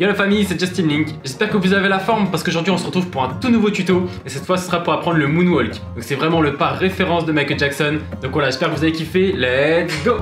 Yo la famille, c'est Justin Link. J'espère que vous avez la forme parce qu'aujourd'hui on se retrouve pour un tout nouveau tuto et cette fois ce sera pour apprendre le moonwalk. Donc c'est vraiment le pas référence de Michael Jackson. Donc voilà, j'espère que vous avez kiffé. Let's go!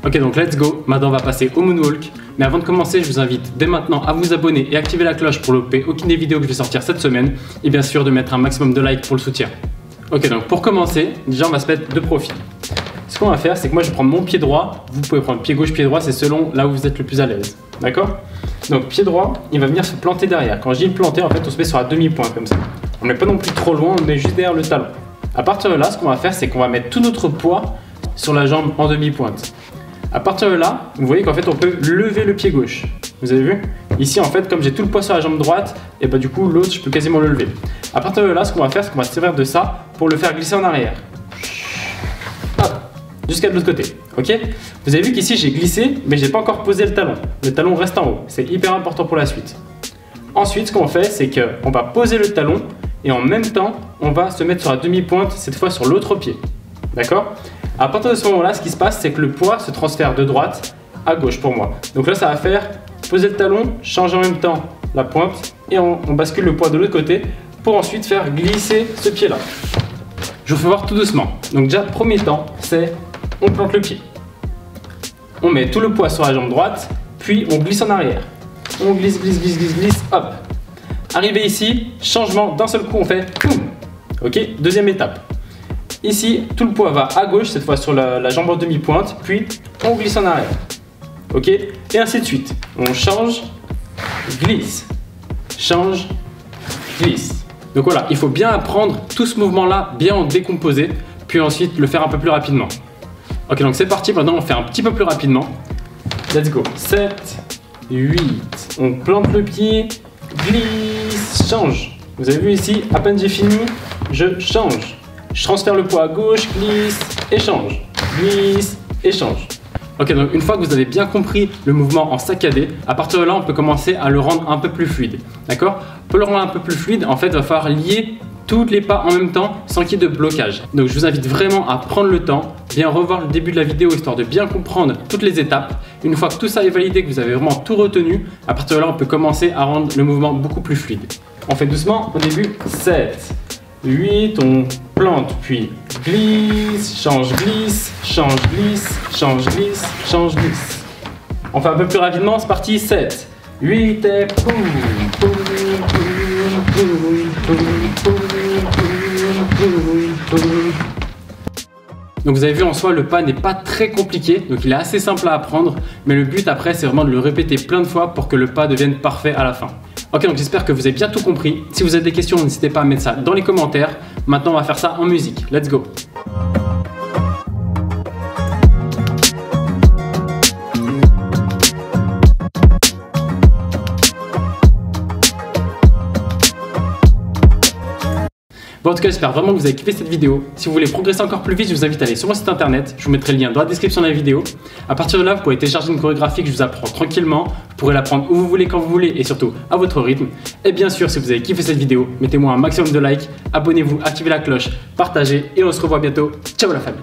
Ok, donc let's go. Maintenant on va passer au moonwalk. Mais avant de commencer, je vous invite dès maintenant à vous abonner et activer la cloche pour ne louper aucune des vidéos que je vais sortir cette semaine. Et bien sûr de mettre un maximum de likes pour le soutien. Ok, donc pour commencer, déjà on va se mettre de profil. Ce qu'on va faire, c'est que moi je vais prendre mon pied droit. Vous pouvez prendre pied gauche, pied droit, c'est selon là où vous êtes le plus à l'aise. D'accord? Donc pied droit, il va venir se planter derrière. Quand je dis planter, en fait on se met sur la demi-pointe comme ça. On ne met pas non plus trop loin, on met juste derrière le talon. À partir de là, ce qu'on va faire, c'est qu'on va mettre tout notre poids sur la jambe en demi-pointe. À partir de là, vous voyez qu'en fait on peut lever le pied gauche. Vous avez vu? Ici en fait, comme j'ai tout le poids sur la jambe droite, et bah du coup l'autre je peux quasiment le lever. À partir de là, ce qu'on va faire, c'est qu'on va se servir de ça pour le faire glisser en arrière. Hop, jusqu'à de l'autre côté. Ok? Vous avez vu qu'ici j'ai glissé, mais j'ai pas encore posé le talon. Le talon reste en haut. C'est hyper important pour la suite. Ensuite, ce qu'on fait, c'est qu'on va poser le talon et en même temps, on va se mettre sur la demi-pointe, cette fois sur l'autre pied. D'accord? À partir de ce moment-là, ce qui se passe, c'est que le poids se transfère de droite à gauche pour moi. Donc là, ça va faire poser le talon, changer en même temps la pointe et on bascule le poids de l'autre côté pour ensuite faire glisser ce pied-là. Je vous fais voir tout doucement. Donc déjà, premier temps, c'est on plante le pied. On met tout le poids sur la jambe droite, puis on glisse en arrière. On glisse, glisse, glisse, glisse, glisse, hop. Arrivé ici, changement, d'un seul coup, on fait boum. Ok, deuxième étape. Ici, tout le poids va à gauche, cette fois sur la jambe en demi-pointe, puis on glisse en arrière. Ok? Et ainsi de suite. On change, glisse, change, glisse. Donc voilà, il faut bien apprendre tout ce mouvement-là, bien en décomposer, puis ensuite le faire un peu plus rapidement. Ok, donc c'est parti, maintenant on fait un petit peu plus rapidement. Let's go. 7, 8, on plante le pied, glisse, change. Vous avez vu ici, à peine j'ai fini, je change. Je transfère le poids à gauche, glisse, échange, glisse, échange. Ok, donc une fois que vous avez bien compris le mouvement en saccadé, à partir de là, on peut commencer à le rendre un peu plus fluide. D'accord? Pour le rendre un peu plus fluide, en fait, il va falloir lier tous les pas en même temps sans qu'il y ait de blocage. Donc je vous invite vraiment à prendre le temps, bien revoir le début de la vidéo histoire de bien comprendre toutes les étapes. Une fois que tout ça est validé, que vous avez vraiment tout retenu, à partir de là, on peut commencer à rendre le mouvement beaucoup plus fluide. On fait doucement au début. 7, 8, on plante, puis glisse, change, glisse, change, glisse, change, glisse, change, glisse. On fait un peu plus rapidement, c'est parti. 7, 8 et poum, poum, poum, poum, poum, poum, poum. Donc vous avez vu en soi, le pas n'est pas très compliqué, donc il est assez simple à apprendre, mais le but après c'est vraiment de le répéter plein de fois pour que le pas devienne parfait à la fin. Ok, donc j'espère que vous avez bien tout compris. Si vous avez des questions, n'hésitez pas à mettre ça dans les commentaires. Maintenant, on va faire ça en musique. Let's go! Bon, en tout cas, j'espère vraiment que vous avez kiffé cette vidéo. Si vous voulez progresser encore plus vite, je vous invite à aller sur mon site internet. Je vous mettrai le lien dans la description de la vidéo. À partir de là, vous pouvez télécharger une chorégraphie que je vous apprends tranquillement. Vous pourrez l'apprendre où vous voulez, quand vous voulez et surtout à votre rythme. Et bien sûr, si vous avez kiffé cette vidéo, mettez-moi un maximum de likes, abonnez-vous, activez la cloche, partagez et on se revoit bientôt. Ciao la famille!